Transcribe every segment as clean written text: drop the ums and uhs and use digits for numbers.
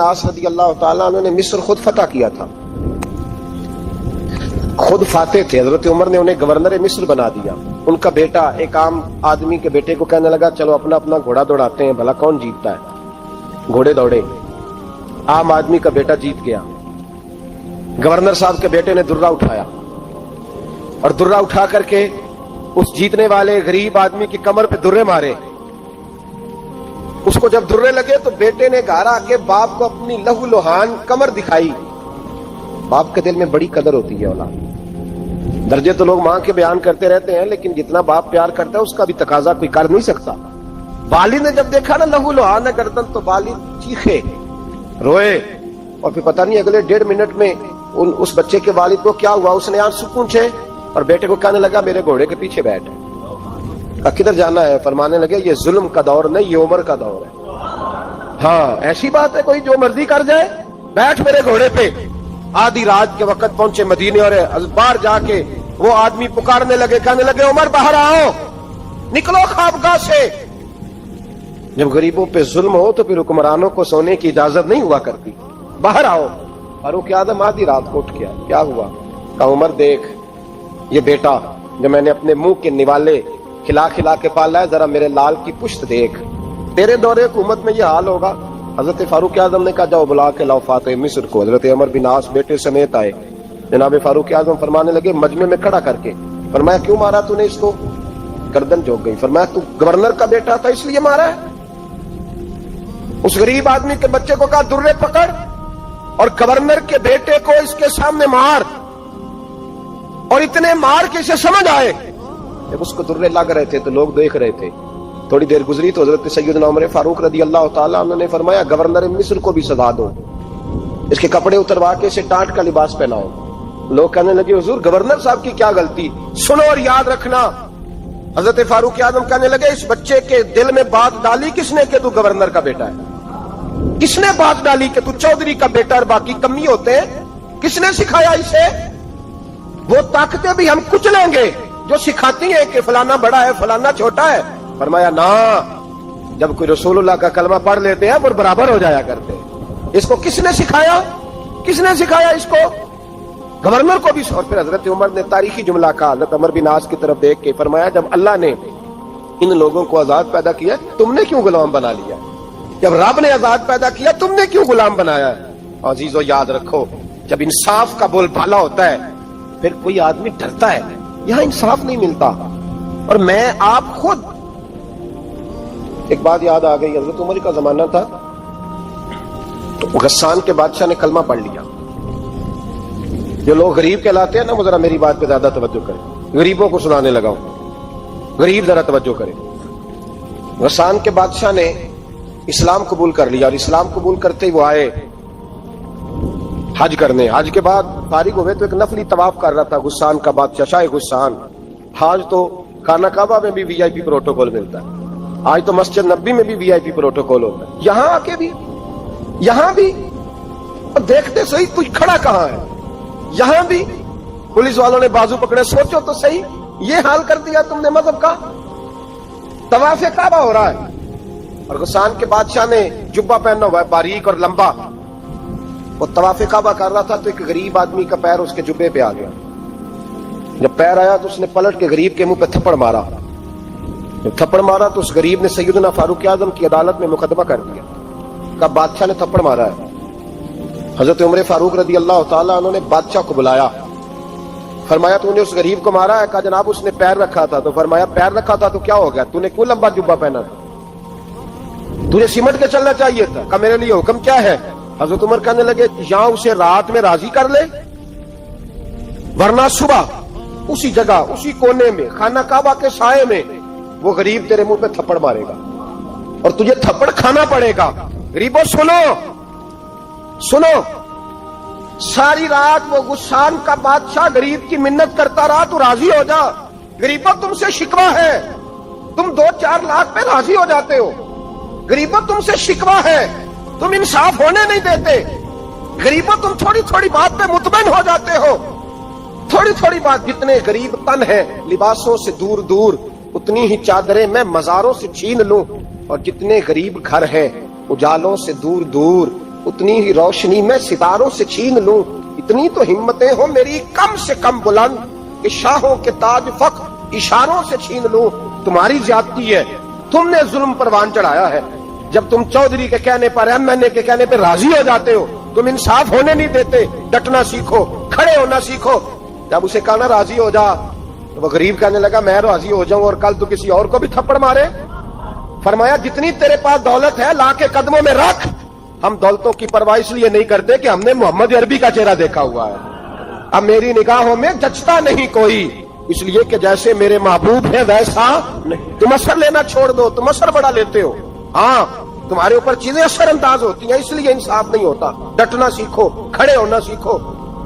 عاص رضی اللہ تعالیٰ عنہ نے مصر خود فتح کیا تھا، خود فاتح تھے. حضرت عمر نے انہیں گورنر مصر بنا دیا. ان کا بیٹا ایک عام آدمی کے بیٹے کو کہنے لگا چلو اپنا اپنا گھوڑا دوڑاتے ہیں، بھلا کون جیتتا ہے. گھوڑے دوڑے، عام آدمی کا بیٹا جیت گیا. گورنر صاحب کے بیٹے نے درہ اٹھایا اور درہ اٹھا کر کے اس جیتنے والے غریب آدمی کی کمر پہ درے مارے. اس کو جب درے لگے تو بیٹے نے گھر آ کے باپ کو اپنی لہو لوہان کمر دکھائی. باپ کے دل میں بڑی قدر ہوتی ہے اولاد. درجے تو لوگ ماں کے بیان کرتے رہتے ہیں، لیکن جتنا باپ پیار کرتا ہے اس کا بھی تقاضا کوئی کر نہیں سکتا. والد نے جب دیکھا نا لہو لوہان گردن تو والد چیخے، روئے، اور پھر پتہ نہیں اگلے 1.5 منٹ میں اس بچے کے والد کو کیا ہوا، اس نے آنسو پونچھے اور بیٹے کو کہنے لگا میرے گھوڑے کے پیچھے بیٹھ. کدھر جانا ہے؟ فرمانے لگے یہ ظلم کا دور نہیں، یہ عمر کا دور ہے. ہاں ایسی بات ہے کوئی جو مرضی کر جائے؟ بیٹھ میرے گھوڑے پہ. آدھی رات کے وقت پہنچے مدینے اور باہر جا کے وہ آدمی پکارنے لگے، کہنے لگے عمر باہر آؤ، نکلو خوابگاہ سے. جب غریبوں پہ ظلم ہو تو پھر حکمرانوں کو سونے کی اجازت نہیں ہوا کرتی. باہر آؤ. فاروق اعظم آدھی رات کو اٹھ گیا. کیا ہوا؟ کہا عمر دیکھ یہ بیٹا جو میں نے اپنے منہ کے نوالے کھلا کھلا کے پالا ہے، ذرا میرے لال کی پشت دیکھ. تیرے دور حکومت میں یہ حال ہوگا. حضرت فاروق اعظم نے کہا جاؤ بلا کے لاؤ فاتح مصر کو. حضرت عمر بن عاص بیٹے سمیت آئے. جناب فاروق اعظم فرمانے لگے مجمع میں کھڑا کر کے، فرمایا کیوں مارا تو نے اس کو؟ گردن جھک گئی. فرمایا تو گورنر کا بیٹا تھا اس لیے مارا ہے؟ اس غریب آدمی کے بچے کو کہا درے پکڑ اور گورنر کے بیٹے کو اس کے سامنے مار، اور اتنے مار کے اسے سمجھ آئے. جب اس کو درے لگ رہے تھے تو لوگ دیکھ رہے تھے. تھوڑی دیر گزری تو حضرت سیدنا عمر فاروق رضی اللہ تعالیٰ عنہ نے فرمایا گورنر مصر کو بھی سزا دو، اس کے کپڑے اتروا کے اسے ٹانٹ کا لباس پہناؤ. لوگ کہنے لگے حضور گورنر صاحب کی کیا غلطی؟ سنو اور یاد رکھنا. حضرت فاروق اعظم کہنے لگے اس بچے کے دل میں بات ڈالی کس نے کہ تو گورنر کا بیٹا ہے؟ کس نے بات ڈالی کہ تو چودھری کا بیٹا اور باقی کمی ہوتے ہیں؟ کس نے سکھایا اسے؟ وہ طاقتیں بھی ہم کچلیں گے جو سکھاتی ہیں کہ فلانا بڑا ہے فلانا چھوٹا ہے. فرمایا نا، جب کوئی رسول اللہ کا کلمہ پڑھ لیتے ہیں وہ برابر ہو جایا کرتے ہیں. اس کو کس نے سکھایا؟ کس نے سکھایا اس کو؟ گورنر کو بھی. اور پھر حضرت عمر نے تاریخی جملہ کہا حضرت عمر بن عاص کی طرف دیکھ کے، فرمایا جب اللہ نے ان لوگوں کو آزاد پیدا کیا تم نے کیوں غلام بنا لیا؟ جب رب نے آزاد پیدا کیا تم نے کیوں غلام بنایا ہے؟ عزیزو یاد رکھو جب انصاف کا بول بالا ہوتا ہے پھر کوئی آدمی ڈرتا ہے. یہاں انصاف نہیں ملتا. اور میں آپ خود ایک بات یاد آ گئی. حضرت عمر کا زمانہ تھا تو غسان کے بادشاہ نے کلمہ پڑھ لیا. جو لوگ غریب کہلاتے ہیں نا وہ ذرا میری بات پہ زیادہ توجہ کریں. غریبوں کو سنانے لگا ہوں، غریب ذرا توجہ کریں. غسان کے بادشاہ نے اسلام قبول کر لیا اور اسلام قبول کرتے ہی وہ آئے حج کرنے. حج کے بعد فارغ ہوئے تو ایک نفلی طواف کر رہا تھا غسان کا بادشاہ شاہ غسان. حج تو خانہ کعبہ میں بھی وی آئی پی پروٹوکول ملتا ہے، آج تو مسجد نبی میں بھی وی آئی پی پروٹوکول ہوتا ہے. یہاں آ کے بھی، یہاں بھی دیکھتے صحیح کچھ کھڑا کہاں ہے. یہاں بھی پولیس والوں نے بازو پکڑے. سوچو تو صحیح یہ حال کر دیا تم نے مذہب کا. طواف کعبہ ہو رہا ہے اور غسان کے بادشاہ نے جبہ پہنا ہوا ہے باریک اور لمبا. وہ طواف کعبہ کر رہا تھا تو ایک غریب آدمی کا پیر اس کے جبے پہ آ گیا. جب پیر آیا تو اس نے پلٹ کے غریب کے منہ پہ تھپڑ مارا. جب تھپڑ مارا تو اس غریب نے سیدنا فاروق اعظم کی عدالت میں مقدمہ کر دیا. کہا بادشاہ نے تھپڑ مارا ہے. حضرت عمر فاروق رضی اللہ تعالیٰ عنہ نے بادشاہ کو بلایا. فرمایا تو نے اس غریب کو مارا ہے؟ کہا جناب اس نے پیر رکھا تھا. تو فرمایا پیر رکھا تھا تو کیا ہو گیا؟ تو نے کیوں لمبا جبہ پہنا تھا؟ تجھے سمٹ کے چلنا چاہیے تھا. کہا میرے لیے حکم کیا ہے؟ حضرت عمر کہنے لگے یہاں اسے رات میں راضی کر لے ورنہ صبح اسی جگہ اسی کونے میں خانہ کعبہ کے سائے میں وہ غریب تیرے منہ پہ تھپڑ مارے گا اور تجھے تھپڑ کھانا پڑے گا. غریبوں سنو سنو. ساری رات وہ غسان کا بادشاہ غریب کی منت کرتا رہا تو راضی ہو جا. غریبوں تم سے شکوہ ہے، تم 2-4 لاکھ پہ راضی ہو جاتے ہو. غریبوں تم سے شکوہ ہے، تم انصاف ہونے نہیں دیتے. غریبوں تم تھوڑی تھوڑی بات پہ مطمئن ہو جاتے ہو. تھوڑی تھوڑی بات. جتنے غریب تن ہیں لباسوں سے دور دور اتنی ہی چادریں میں مزاروں سے چھین لوں، اور جتنے غریب گھر ہیں اجالوں سے دور دور اتنی ہی روشنی میں ستاروں سے چھین لوں، اتنی تو ہمتیں ہو میری کم سے کم بلند کہ شاہوں کے تاج فخر اشاروں سے چھین لوں۔ تمہاری زیادتی ہے، تم نے ظلم پروان چڑھایا ہے۔ جب تم چودھری کے کہنے پر، ایم این اے کے کہنے پہ راضی ہو جاتے ہو، تم انصاف ہونے نہیں دیتے۔ ڈٹنا سیکھو، کھڑے ہونا سیکھو۔ جب اسے کہا نا راضی ہو جا، تو وہ غریب کہنے لگا میں راضی ہو جاؤں اور کل تو کسی اور کو بھی تھپڑ مارے؟ فرمایا جتنی تیرے پاس دولت ہے لا کے قدموں میں رکھ۔ ہم دولتوں کی پرواہ اس لیے نہیں کرتے کہ ہم نے محمد عربی کا چہرہ دیکھا ہوا ہے۔ اب میری نگاہوں میں جچتا نہیں کوئی، اس لیے کہ جیسے میرے محبوب ہیں ویسا نہیں۔ تم اثر لینا چھوڑ دو، تم اثر بڑا لیتے ہو۔ ہاں تمہارے اوپر چیزیں اثر انداز ہوتی ہیں، اس لیے انصاف نہیں ہوتا۔ ڈٹنا سیکھو، کھڑے ہونا سیکھو۔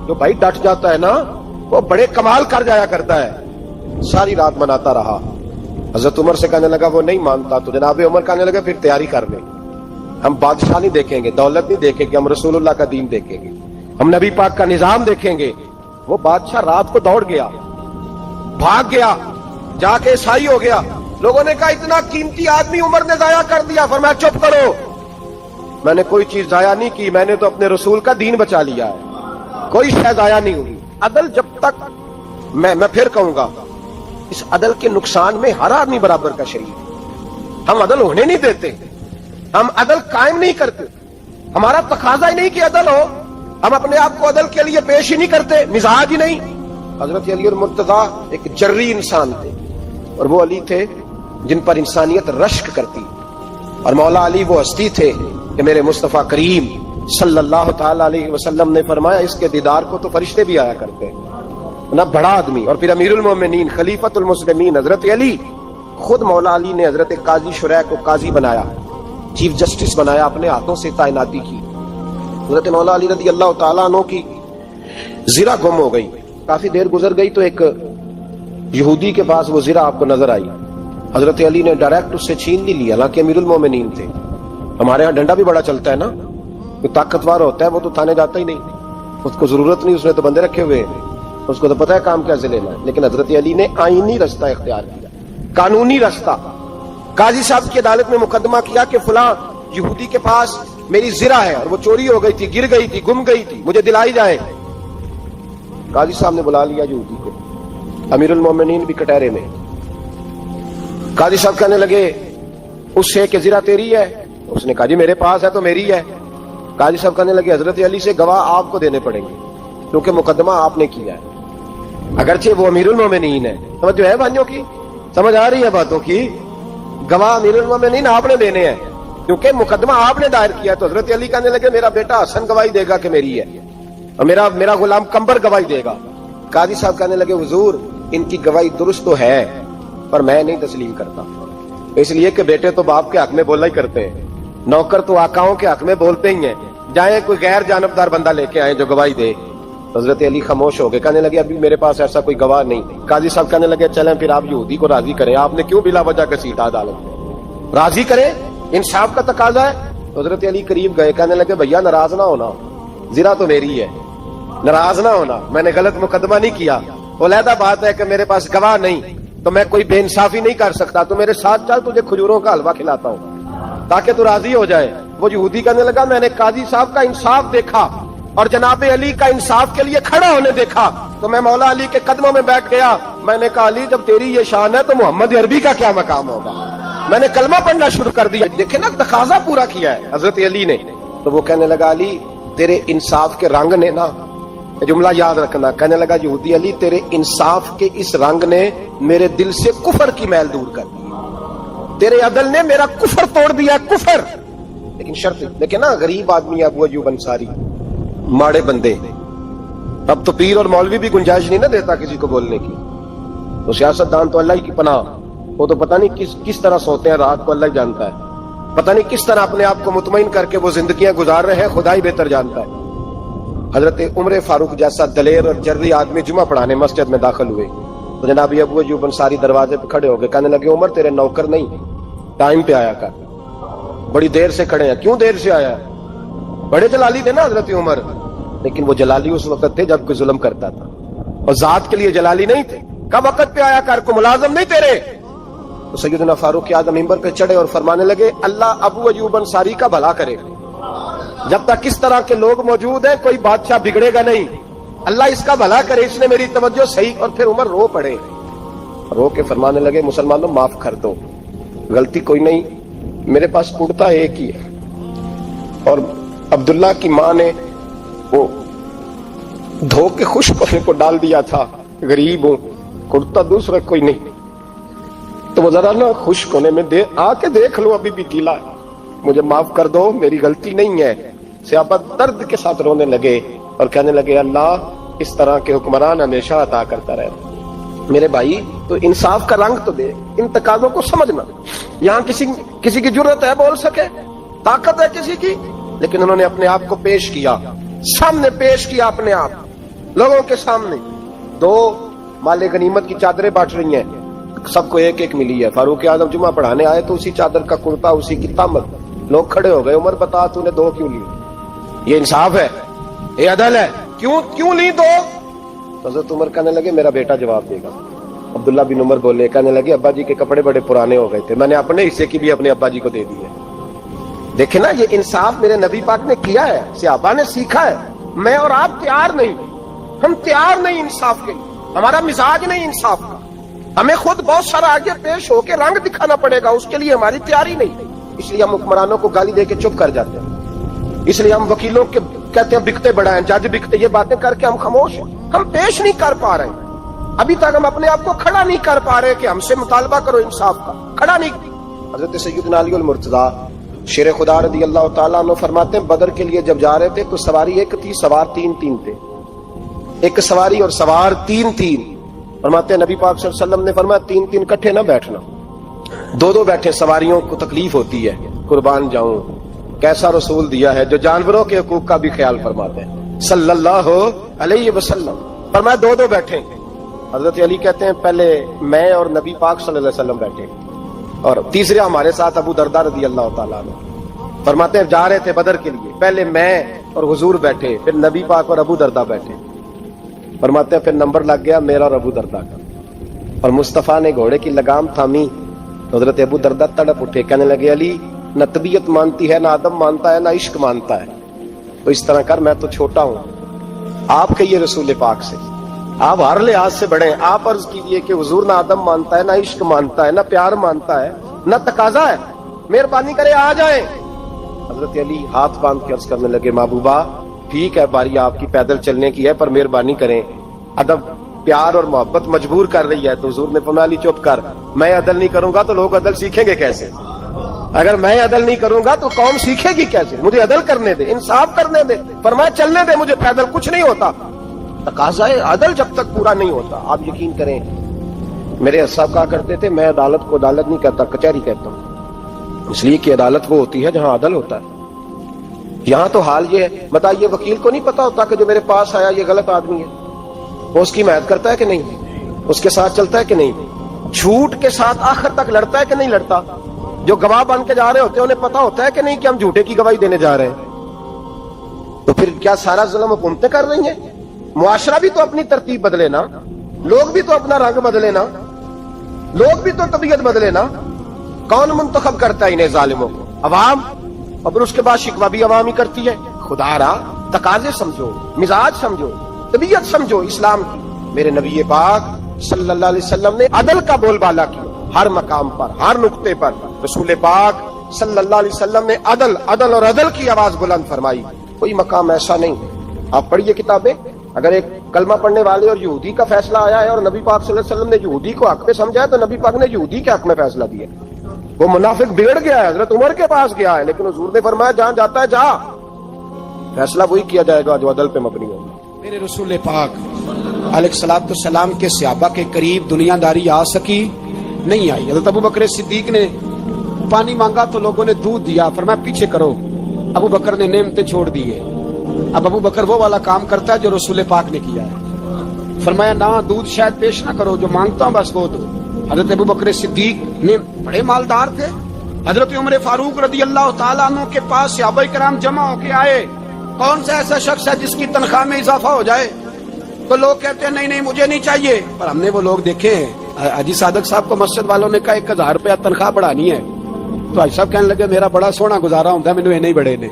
جو بھائی ڈٹ جاتا ہے نا وہ بڑے کمال کر جایا کرتا ہے۔ ساری رات مناتا رہا۔ حضرت عمر سے کہنے لگا وہ نہیں مانتا، تو جناب عمر کہنے لگا پھر تیاری کر لیں، ہم بادشاہ نہیں دیکھیں گے، دولت نہیں دیکھیں گے، ہم رسول اللہ کا دین دیکھیں گے، ہم نبی پاک کا نظام دیکھیں گے۔ وہ بادشاہ رات کو دوڑ گیا، بھاگ گیا، جا کے عیسائی ہو گیا۔ لوگوں نے کہا اتنا قیمتی آدمی عمر نے ضائع کر دیا۔ فرمایا چپ کرو، میں نے کوئی چیز ضائع نہیں کی، میں نے تو اپنے رسول کا دین بچا لیا ہے، کوئی شے ضائع نہیں ہوئی۔ عدل جب تک میں پھر کہوں گا اس عدل کے نقصان میں ہر آدمی برابر کا شریک۔ ہم عدل ہونے نہیں دیتے، ہم عدل قائم نہیں کرتے، ہمارا تقاضا ہی نہیں کہ عدل ہو، ہم اپنے آپ کو عدل کے لیے پیش ہی نہیں کرتے، مزاج ہی نہیں۔ حضرت علی المرتضیٰ ایک جری انسان تھے، اور وہ علی تھے جن پر انسانیت رشک کرتی، اور مولا علی وہ ہستی تھے کہ میرے مصطفیٰ کریم صلی اللہ تعالی علیہ وسلم نے فرمایا اس کے دیدار کو تو فرشتے بھی آیا کرتے ہیں، نہ بڑا آدمی۔ اور پھر امیر المومنین خلیفۃ المسلمین حضرت علی، خود مولا علی نے حضرت قاضی شریح کو قاضی بنایا، چیف جسٹس بنایا، اپنے ہاتھوں سے تعیناتی کی۔ حضرت مولا علی رضی اللہ تعالیٰ عنہ کی زرہ گم ہو گئی، کافی دیر گزر گئی تو ایک یہودی کے پاس وہ زرہ آپ کو نظر آئی۔ حضرت علی نے ڈائریکٹ اس سے چھین نہیں لیا، حالانکہ امیر المومنین تھے۔ ہمارے ہاں ڈنڈا بھی بڑا چلتا ہے نا، کوئی طاقتور ہوتا ہے وہ تو تھانے جاتا ہی نہیں، اس کو ضرورت نہیں، اس نے تو بندے رکھے ہوئے ہیں، اس کو تو پتہ ہے کام کیسے لینا ہے۔ لیکن حضرت علی نے آئینی رستہ اختیار کیا، قانونی رستہ۔ قاضی صاحب کی عدالت میں مقدمہ کیا کہ فلاں یہودی کے پاس میری زرہ ہے اور وہ چوری ہو گئی تھی، گر گئی تھی، گم گئی تھی، مجھے دلائی جائے۔ قاضی صاحب نے بلا لیا یہودی کو، امیر المومنین بھی کٹہرے میں۔ قاضی صاحب کہنے لگے اس سے کہ زرہ تیری ہے؟ اس نے کہا جی میرے پاس ہے تو میری ہے۔ قاضی صاحب کہنے لگے حضرت علی سے گواہ آپ کو دینے پڑیں گے کیونکہ مقدمہ آپ نے کیا ہے، اگرچہ وہ امیر المومنین ہے۔ سمجھ جو ہے بھائیوں کی، سمجھ آ رہی ہے باتوں کی؟ گواہ امیر المومنین آپ نے دینے ہیں کیونکہ مقدمہ آپ نے دائر کیا ہے۔ تو حضرت علی کہنے لگے میرا بیٹا حسن گواہی دے گا کہ میری ہے، اور میرا غلام قمبر گواہی دے گا۔ قاضی صاحب کہنے لگے حضور ان کی گواہی درست تو ہے پر میں نہیں تسلیم کرتا، اس لیے کہ بیٹے تو باپ کے حق میں بولا ہی کرتے ہیں، نوکر تو آقاؤں کے حق میں بولتے ہی ہیں، جائیں کوئی غیر جانبدار بندہ لے کے آئے جو گواہی دے۔ حضرت علی خاموش ہو گئے، کہنے لگے ابھی میرے پاس ایسا کوئی گواہ نہیں۔ قاضی صاحب کہنے لگے چلیں پھر آپ یہودی کو راضی کریں، آپ نے کیوں بلا وجہ گھسیٹا عدالت میں، راضی کریں، انصاف کا تقاضا ہے۔ حضرت علی قریب گئے، کہنے لگے بھیا ناراض نہ ہونا، زرہ تو میری ہے، ناراض نہ ہونا، میں نے غلط مقدمہ نہیں کیا، علیحدہ بات ہے کہ میرے پاس گواہ نہیں تو میں کوئی بے انصافی نہیں کر سکتا، تو میرے ساتھ چل تجھے کھجوروں کا حلوہ کھلاتا ہوں تاکہ تو راضی ہو جائے۔ وہ یہودی کہنے لگا میں نے قاضی صاحب کا انصاف دیکھا اور جناب علی کا انصاف کے لیے کھڑا ہونے دیکھا تو میں مولا علی کے قدموں میں بیٹھ گیا۔ میں نے کہا علی جب تیری یہ شان ہے تو محمد عربی کا کیا مقام ہوگا؟ میں نے کلمہ پڑھنا شروع کر دیا۔ دیکھیں نا تقاضا پورا کیا ہے حضرت علی نے۔ تو وہ کہنے لگا علی تیرے انصاف کے رنگ نے نا، جملہ یاد رکھنا، کہنے لگا یہودی علی تیرے انصاف کے اس رنگ نے میرے دل سے کفر کی میل دور کر دی، تیرے عدل نے میرا کفر توڑ دیا، کفر۔ لیکن شرط دیکھیں نا، غریب آدمی ابو ایوب انصاری، ماڑے بندے، اب تو پیر اور مولوی بھی گنجائش نہیں نہ دیتا کسی کو بولنے کی، تو سیاست دان تو اللہ ہی کی پناہ، وہ تو پتہ نہیں کس طرح سوتے ہیں رات کو، اللہ ہی جانتا ہے، پتہ نہیں کس طرح اپنے آپ کو مطمئن کر کے وہ زندگیاں گزار رہے ہیں، خدا ہی بہتر جانتا ہے۔ حضرت عمر فاروق جیسا دلیر اور جرری آدمی جمعہ پڑھانے مسجد میں داخل ہوئے تو جناب ابو ایوب انصاری دروازے پہ کھڑے ہو گئے، کہنے لگے عمر تیرے نوکر نہیں، ٹائم پہ آیا کر، بڑی دیر سے کھڑے ہیں، کیوں دیر سے آیا؟ بڑے جلالی تھے نا حضرت عمر، لیکن وہ جلالی اس وقت تھے جب کوئی ظلم کرتا تھا، اور ذات کے لیے جلالی نہیں تھے۔ کب وقت پہ آیا کر، کو ملازم نہیں تیرے؟ تو سیدنا فاروق اعظم منبر پہ چڑھے اور فرمانے لگے اللہ ابو ایوب انصاری کا بھلا کرے، جب تک اس طرح کے لوگ موجود ہیں کوئی بادشاہ بگڑے گا نہیں. اللہ اس کا بھلا کرے, اس نے میری توجہ صحیح. اور پھر عمر رو پڑے, رو کے فرمانے لگے مسلمانوں معاف کر دو, غلطی کوئی نہیں, میرے پاس کرتا ایک ہی ہے. اور عبداللہ کی ماں نے وہ دھو کے خشک ہونے کو ڈال دیا تھا, غریب ہوں, کرتا دوسرا کوئی نہیں, تو وہ ذرا نا خشک ہونے میں آ کے دیکھ لو ابھی بھی گیلا ہے, مجھے معاف کر دو, میری غلطی نہیں ہے. صحابہ درد کے ساتھ رونے لگے اور کہنے لگے اللہ اس طرح کے حکمران ہمیشہ عطا کرتا رہے. میرے بھائی تو انصاف کا رنگ تو دے, ان تقاضوں کو سمجھنا. یہاں کسی کی جرت ہے بول سکے, طاقت ہے کسی کی, لیکن انہوں نے اپنے آپ کو پیش کیا, سامنے پیش کیا اپنے آپ لوگوں کے سامنے. دو مال غنیمت کی چادریں بانٹ رہی ہیں, سب کو ایک ایک ملی ہے. فاروق اعظم جمعہ پڑھانے آئے تو اسی چادر کا کرتا, اسی کی تامت. لوگ کھڑے ہو گئے, عمر بتا تو نے دو کیوں لی؟ یہ انصاف ہے, یہ عدل ہے, کیوں لی دو؟ حضرت عمر کہنے لگے میرا بیٹا جواب دے گا. عبداللہ بن عمر بولے, کہنے لگے ابا جی کے کپڑے بڑے پرانے ہو گئے تھے, میں نے اپنے حصے کی بھی اپنے ابا جی کو دے دی ہے. دیکھیں نا, یہ انصاف میرے نبی پاک نے کیا ہے, صحابہ نے سیکھا ہے. میں اور آپ تیار نہیں, ہم تیار نہیں انصاف کے, ہمارا مزاج نہیں انصاف کا. ہمیں خود بہت سارا آگے پیش ہو کے رنگ دکھانا پڑے گا, اس کے لیے ہماری تیاری نہیں. اس لیے ہم حکمرانوں کو گالی دے کے چپ کر جاتے ہیں, اس لیے ہم وکیلوں کے کہتے ہیں بکتے بڑھائیں, جج بکتے, یہ باتیں کر کے ہم خاموش ہیں. ہم پیش نہیں کر پا رہے, ابھی تک ہم اپنے آپ کو کھڑا نہیں کر پا رہے کہ ہم سے مطالبہ کرو انصاف کا, کھڑا نہیں. حضرت سیدنا علی المرتضیٰ شیر خدا رضی اللہ تعالیٰ عنہ فرماتے ہیں بدر کے لیے جب جا رہے تھے تو سواری ایک تھی, سوار تین تھے. ایک سواری اور سوار تین. فرماتے ہیں نبی پاک صلی اللہ علیہ وسلم نے فرمایا تین اکٹھے نہ بیٹھنا, دو بیٹھے, سواریوں کو تکلیف ہوتی ہے. قربان جاؤں, کیسا رسول دیا ہے جو جانوروں کے حقوق کا بھی خیال فرماتے ہیں صلی اللہ علیہ وسلم. فرمایا دو بیٹھے. حضرت علی کہتے ہیں پہلے میں اور نبی پاک صلی اللہ علیہ وسلم بیٹھے, اور تیسرے ہمارے ساتھ ابو درداء رضی اللہ تعالیٰ عنہ. فرماتے ہیں جا رہے تھے بدر کے لیے, پہلے میں اور حضور بیٹھے, پھر نبی پاک اور ابو درداء بیٹھے. فرماتے ہیں پھر نمبر لگ گیا میرا اور ابو درداء کا, اور مصطفیٰ نے گھوڑے کی لگام تھامی. حضرت ابو درداء تڑپ اٹھے, کہنے لگے علی نہ طبیعت مانتی ہے, نہ آدم مانتا ہے, نہ عشق مانتا ہے, تو اس طرح کر, میں تو چھوٹا ہوں, آپ کہیے رسول پاک سے, آپ ہر لحاظ سے بڑے ہیں, آپ عرض کیجئے کہ حضور نہ آدم مانتا ہے, نہ عشق مانتا ہے, نہ پیار مانتا ہے, نہ تقاضا ہے, مہربانی کرے آ جائیں. حضرت علی ہاتھ باندھ کے عرض کرنے لگے محبوبہ ٹھیک ہے, باری آپ کی پیدل چلنے کی ہے, پر مہربانی کریں, ادب پیار اور محبت مجبور کر رہی ہے. تو حضور نے فرمایا علی چپ کر, میں عدل نہیں کروں گا تو لوگ عدل سیکھیں گے کیسے؟ اگر میں عدل نہیں کروں گا تو قوم سیکھے گی کیسے؟ مجھے عدل کرنے دے, انصاف کرنے دے. فرمایا چلنے دے مجھے پیدل, کچھ نہیں ہوتا. تقاضا عدل جب تک پورا نہیں ہوتا, آپ یقین کریں میرے صاحب کہا کرتے تھے میں عدالت کو عدالت نہیں کہتا, کچہری کہتا ہوں, اس لیے کہ عدالت وہ ہوتی ہے جہاں عدل ہوتا ہے. یہاں تو حال یہ ہے, بتائیے وکیل کو نہیں پتا ہوتا کہ جو میرے پاس آیا یہ غلط آدمی ہے, وہ اس کی حمایت کرتا ہے کہ نہیں, اس کے ساتھ چلتا ہے کہ نہیں, جھوٹ کے ساتھ آخر تک لڑتا ہے کہ نہیں لڑتا. جو گواہ بن کے جا رہے ہوتے ہیں انہیں پتا ہوتا ہے کہ نہیں کہ ہم جھوٹے کی گواہی دینے جا رہے ہیں. تو پھر کیا سارا ظلم حکومتیں کر رہی ہیں؟ معاشرہ بھی تو اپنی ترتیب بدلے نا, لوگ بھی تو اپنا رنگ بدلے نا, لوگ بھی تو طبیعت بدلے نا. کون منتخب کرتا ہے انہیں ظالموں کو؟ عوام, اور پھر اس کے بعد شکوہ بھی عوام ہی کرتی ہے. خدا را تقاضے سمجھو, مزاج سمجھو, طبیعت سمجھو اسلام کی. میرے نبی پاک صلی اللہ علیہ وسلم نے عدل کا بول بالا کیا ہر مقام پر, ہر نقطے پر. رسول پاک صلی اللہ علیہ وسلم نے عدل اور عدل کی آواز بلند فرمائی. کوئی مقام ایسا نہیں. آپ پڑھیے کتابیں, اگر ایک کلمہ پڑھنے والے اور یہودی کا فیصلہ آیا ہے اور نبی پاک صلی اللہ علیہ وسلم نے یہودی کو حق میں سمجھا ہے تو نبی پاک نے یہودی کے حق میں فیصلہ دیا. وہ منافق بگڑ گیا ہے, حضرت عمر کے پاس گیا ہے, لیکن حضور نے فرمایا جہاں جاتا ہے جا, فیصلہ وہی کیا جائے گا جو عدل پہ مبنی ہوگا. میرے رسول پاک علیہ الصلوۃ والسلام کے صحابہ کے قریب دنیا داری آ سکی نہیں آئی. حضرت ابو بکر صدیق نے پانی مانگا تو لوگوں نے دودھ دیا, فرمایا پیچھے کرو. ابو بکر نے نعمتیں چھوڑ دیے. اب ابو بکر وہ والا کام کرتا ہے جو رسول پاک نے کیا ہے. فرمایا نہ دودھ شاید پیش نہ کرو, جو مانگتا ہوں بس وہ دو. حضرت ابو بکر صدیق نے بڑے مالدار تھے. حضرت عمر فاروق رضی اللہ تعالیٰ عنہ کے پاس صحابہ کرام جمع ہو کے آئے. کون سا ایسا شخص ہے جس کی تنخواہ میں اضافہ ہو جائے؟ تو لوگ کہتے ہیں نہیں مجھے نہیں چاہیے. پر ہم نے وہ لوگ دیکھے ہیں, حاجی صادق صاحب کو مسجد والوں نے کہا 1000 روپیہ تنخواہ بڑھانی ہے, تو حاجی صاحب کہنے لگے میرا بڑا سونا گزارا ہوتا ہے, مینوں نہیں بڑے نے.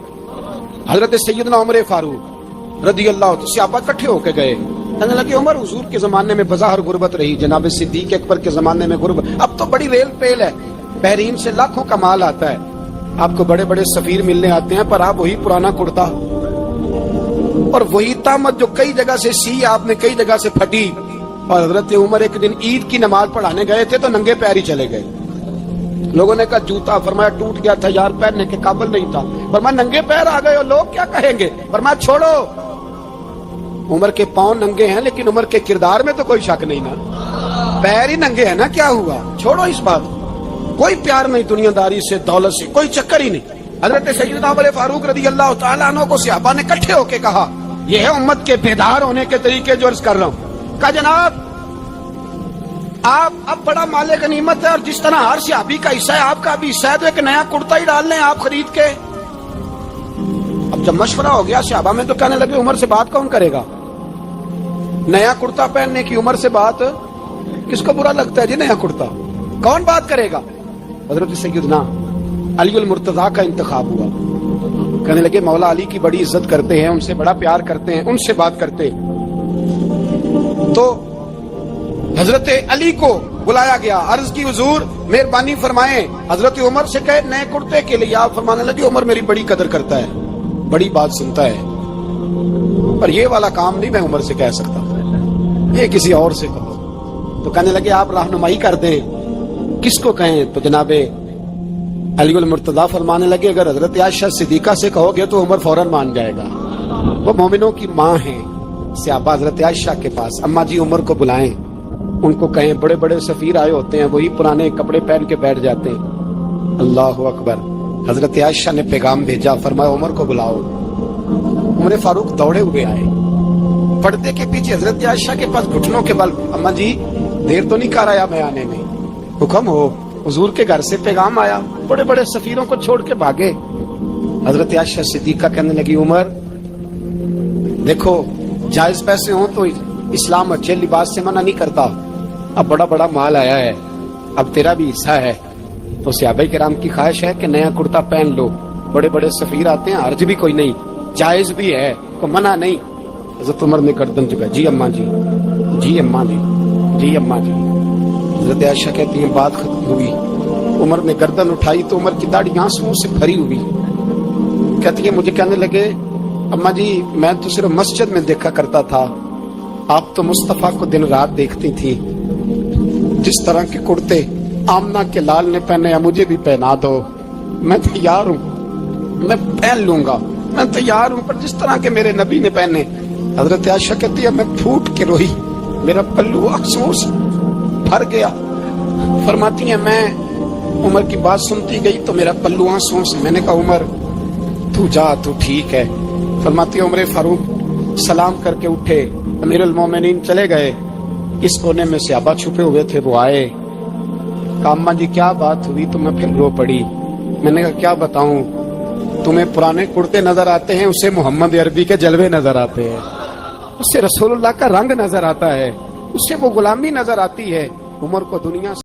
حضرت سیدنا عمر فاروق رضی اللہ عنہ صحابہ اکٹھے ہو کے گئے، کہنے لگے عمر حضور کے زمانے میں بظاہر غربت رہی، جناب صدیق اکبر کے زمانے میں غربت، اب تو بڑی ریل پیل ہے، بحرین سے لاکھوں کا مال آتا ہے، آپ کو بڑے بڑے سفیر ملنے آتے ہیں، پر آپ وہی پرانا کرتا اور وہی تامت جو کئی جگہ سے سی آپ نے کئی جگہ سے پھٹی۔ اور حضرت عمر ایک دن عید کی نماز پڑھانے گئے تھے تو ننگے پیر ہی چلے گئے، لوگوں نے کہا جوتا، فرمایا ٹوٹ گیا تھا یار، پہننے کے قابل نہیں تھا، فرمایا ننگے پیر آ گئے ہو، لوگ کیا کہیں گے، فرمایا چھوڑو، عمر کے پاؤں ننگے ہیں لیکن عمر کے کردار میں تو کوئی شک نہیں نا، پیر ہی ننگے ہیں نا، کیا ہوا، چھوڑو اس بات، کوئی پیار نہیں دنیا داری سے، دولت سے کوئی چکر ہی نہیں۔ حضرت سیدنا عمر فاروق رضی اللہ تعالیٰ عنہ کو صحابہ نے اکٹھے ہو کے کہا، یہ ہے امت کے بیدار ہونے کے طریقے جو عرض کر رہا ہوں، کہا جناب آپ اب بڑا مال غنیمت ہے اور جس طرح ہر صحابی کا حصہ ہے آپ کا بھی حصہ ہے، تو ایک نیا کرتا ہی ڈال لیں آپ خرید کے۔ اب جب مشورہ ہو گیا صحابہ میں تو کہنے لگے عمر سے بات کون کرے گا، نیا کرتا پہننے کی عمر سے بات کس کو برا لگتا ہے جی، نیا کرتا کون بات کرے گا۔ حضرت سیدنا علی المرتضیٰ کا انتخاب ہوا، کہنے لگے مولا علی کی بڑی عزت کرتے ہیں، ان سے بڑا پیار کرتے ہیں، ان سے بات کرتے، تو حضرت علی کو بلایا گیا، عرض کی حضور مہربانی فرمائیں، حضرت عمر سے کہے نئے کرتے کے لیے، آپ فرمانے لگے عمر میری بڑی قدر کرتا ہے، بڑی بات سنتا ہے، پر یہ والا کام نہیں میں عمر سے کہہ سکتا، یہ کسی اور سے کہو۔ تو کہنے لگے آپ رہنمائی کر دیں کس کو کہیں، تو جناب علی المرتضیٰ فرمانے لگے اگر حضرت عائشہ صدیقہ سے کہو گے تو عمر فوراً مان جائے گا، وہ مومنوں کی ماں ہیں۔ صحابہ حضرت عائشہ کے پاس، اماں جی عمر کو بلائیں، ان کو کہیں، بڑے بڑے سفیر آئے ہوتے ہیں وہی پرانے کپڑے پہن کے بیٹھ جاتے ہیں، اللہ اکبر۔ حضرت عائشہ نے پیغام بھیجا، فرمایا عمر کو بلاؤ، عمر فاروق دوڑے ہوئے آئے، پردے کے پیچھے حضرت عائشہ کے پاس گھٹنوں کے بل، اماں جی دیر تو نہیں کر آیا میں آنے میں، حکم ہو، حضور کے گھر سے پیغام آیا، بڑے بڑے سفیروں کو چھوڑ کے بھاگے۔ حضرت عائشہ صدیقہ کہنے لگی عمر دیکھو جائز پیسے ہوں تو اسلام اچھے لباس سے منع نہیں کرتا، اب بڑا بڑا مال آیا ہے، اب تیرا بھی حصہ ہے، تو صحابہ کرام کی خواہش ہے کہ نیا کرتا پہن لو، بڑے بڑے سفیر آتے ہیں، حرج بھی کوئی نہیں، جائز بھی ہے، کوئی منع نہیں۔ حضرت عمر نے گردن جھکائی، جی اماں جی، جی اماں جی، جی اماں جی۔ حضرت عائشہ کہتی ہیں بات ختم ہوئی، عمر نے گردن اٹھائی تو عمر کی داڑھی آنسوؤں سے بھری ہوئی، کہتی ہے مجھے کہنے لگے اماں جی میں تو صرف مسجد میں دیکھا کرتا تھا، آپ تو مصطفیٰ کو دن رات دیکھتی تھی، جس طرح کے کرتے آمنہ کے لال نے پہنے یا مجھے بھی پہنا دو، میں تیار ہوں، میں پہن لوں گا، میں تیار ہوں، پر جس طرح کے میرے نبی نے پہنے۔ حضرت عائشہ کہتی ہے میں پھوٹ کے روئی، میرا پلو آنسوؤں سے بھر گیا، فرماتی ہیں میں عمر کی بات سنتی گئی تو میرا پلو آنسوؤں سے، میں نے کہا عمر تو جا تو ٹھیک ہے، فرماتی عمر فاروق سلام کر کے اٹھے، امیر المومنین چلے گئے، اس کونے میں صحابہ چھپے ہوئے تھے وہ آئے، کہا اماں جی کیا بات ہوئی، تو میں پھر رو پڑی، میں نے کہا کیا بتاؤں، تمہیں پرانے کرتے نظر آتے ہیں، اسے محمد عربی کے جلوے نظر آتے ہیں، اس سے رسول اللہ کا رنگ نظر آتا ہے، اس سے وہ غلامی نظر آتی ہے، عمر کو دنیا